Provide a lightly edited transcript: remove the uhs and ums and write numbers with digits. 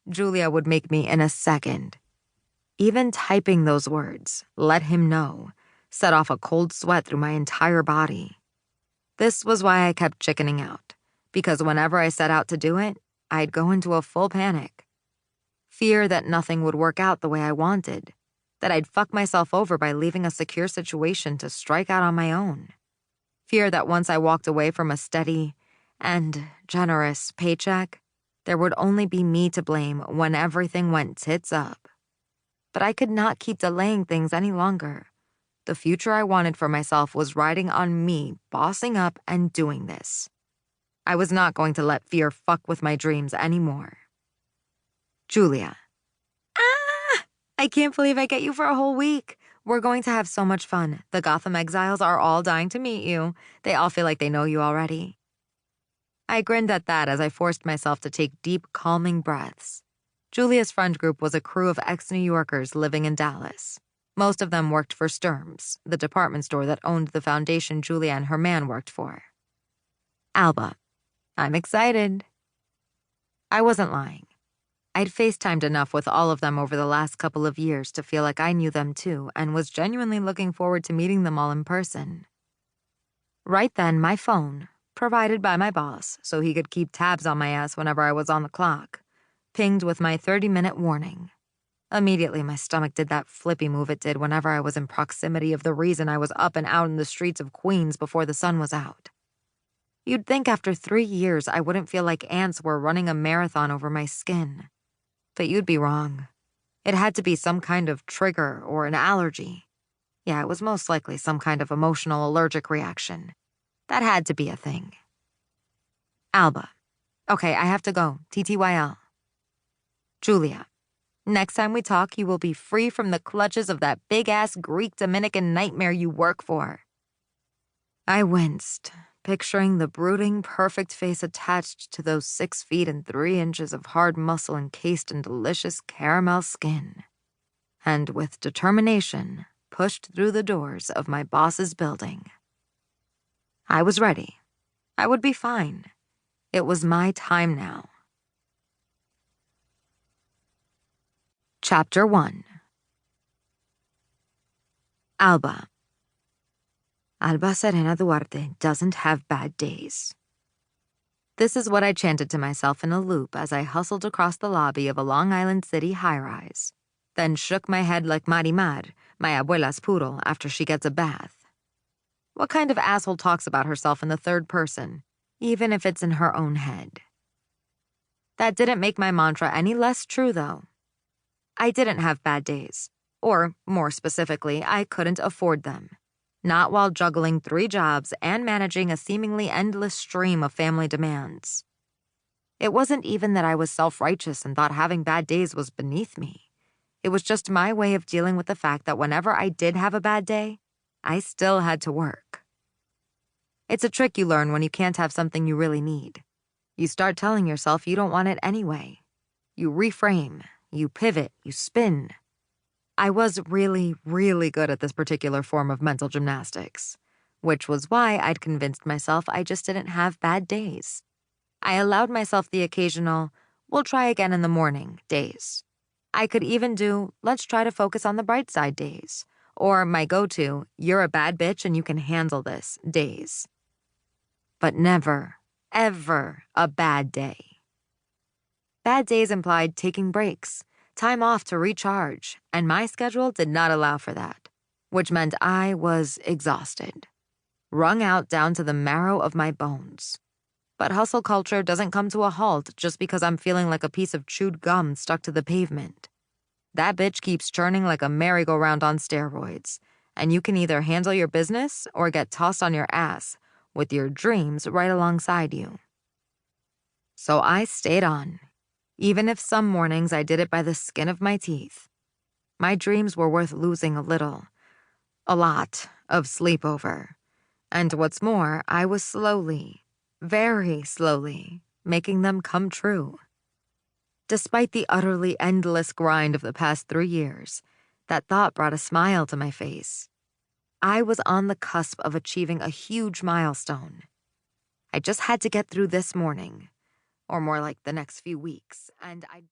Julia would make me in a second. Even typing those words, "let him know," set off a cold sweat through my entire body. This was why I kept chickening out, because whenever I set out to do it, I'd go into a full panic. Fear that nothing would work out the way I wanted, that I'd fuck myself over by leaving a secure situation to strike out on my own. Fear that once I walked away from a steady and generous paycheck, there would only be me to blame when everything went tits up. But I could not keep delaying things any longer. The future I wanted for myself was riding on me bossing up and doing this. I was not going to let fear fuck with my dreams anymore. Julia. I can't believe I get you for a whole week. We're going to have so much fun. The Gotham exiles are all dying to meet you. They all feel like they know you already. I grinned at that as I forced myself to take deep, calming breaths. Julia's friend group was a crew of ex-New Yorkers living in Dallas. Most of them worked for Sturm's, the department store that owned the foundation Julia and her man worked for. Alba. I'm excited. I wasn't lying. I'd FaceTimed enough with all of them over the last couple of years to feel like I knew them too and was genuinely looking forward to meeting them all in person. Right then, my phone, provided by my boss so he could keep tabs on my ass whenever I was on the clock, pinged with my 30-minute warning. Immediately, my stomach did that flippy move it did whenever I was in proximity of the reason I was up and out in the streets of Queens before the sun was out. You'd think after 3 years I wouldn't feel like ants were running a marathon over my skin. But you'd be wrong. It had to be some kind of trigger or an allergy. Yeah, it was most likely some kind of emotional allergic reaction. That had to be a thing. Alba. Okay, I have to go. TTYL. Julia. Next time we talk, you will be free from the clutches of that big-ass Greek Dominican nightmare you work for. I winced, picturing the brooding, perfect face attached to those 6 feet and 3 inches of hard muscle encased in delicious caramel skin. And with determination, pushed through the doors of my boss's building. I was ready. I would be fine. It was my time now. Chapter 1. Alba. Alba Serena Duarte doesn't have bad days. This is what I chanted to myself in a loop as I hustled across the lobby of a Long Island City high-rise, then shook my head like Marimar, my abuela's poodle, after she gets a bath. What kind of asshole talks about herself in the third person, even if it's in her own head? That didn't make my mantra any less true, though. I didn't have bad days. Or, more specifically, I couldn't afford them. Not while juggling 3 jobs and managing a seemingly endless stream of family demands. It wasn't even that I was self-righteous and thought having bad days was beneath me. It was just my way of dealing with the fact that whenever I did have a bad day, I still had to work. It's a trick you learn when you can't have something you really need. You start telling yourself you don't want it anyway. You reframe, you pivot, you spin. I was really, really good at this particular form of mental gymnastics, which was why I'd convinced myself I just didn't have bad days. I allowed myself the occasional, "we'll try again in the morning" days. I could even do, "let's try to focus on the bright side" days, or my go-to, "you're a bad bitch and you can handle this" days. But never, ever a bad day. Bad days implied taking breaks, time off to recharge, and my schedule did not allow for that, which meant I was exhausted, wrung out down to the marrow of my bones. But hustle culture doesn't come to a halt just because I'm feeling like a piece of chewed gum stuck to the pavement. That bitch keeps churning like a merry-go-round on steroids, and you can either handle your business or get tossed on your ass with your dreams right alongside you. So I stayed on. Even if some mornings I did it by the skin of my teeth. My dreams were worth losing a lot of sleep over. And what's more, I was slowly, very slowly, making them come true. Despite the utterly endless grind of the past 3 years, that thought brought a smile to my face. I was on the cusp of achieving a huge milestone. I just had to get through this morning. Or more like the next few weeks, and I'd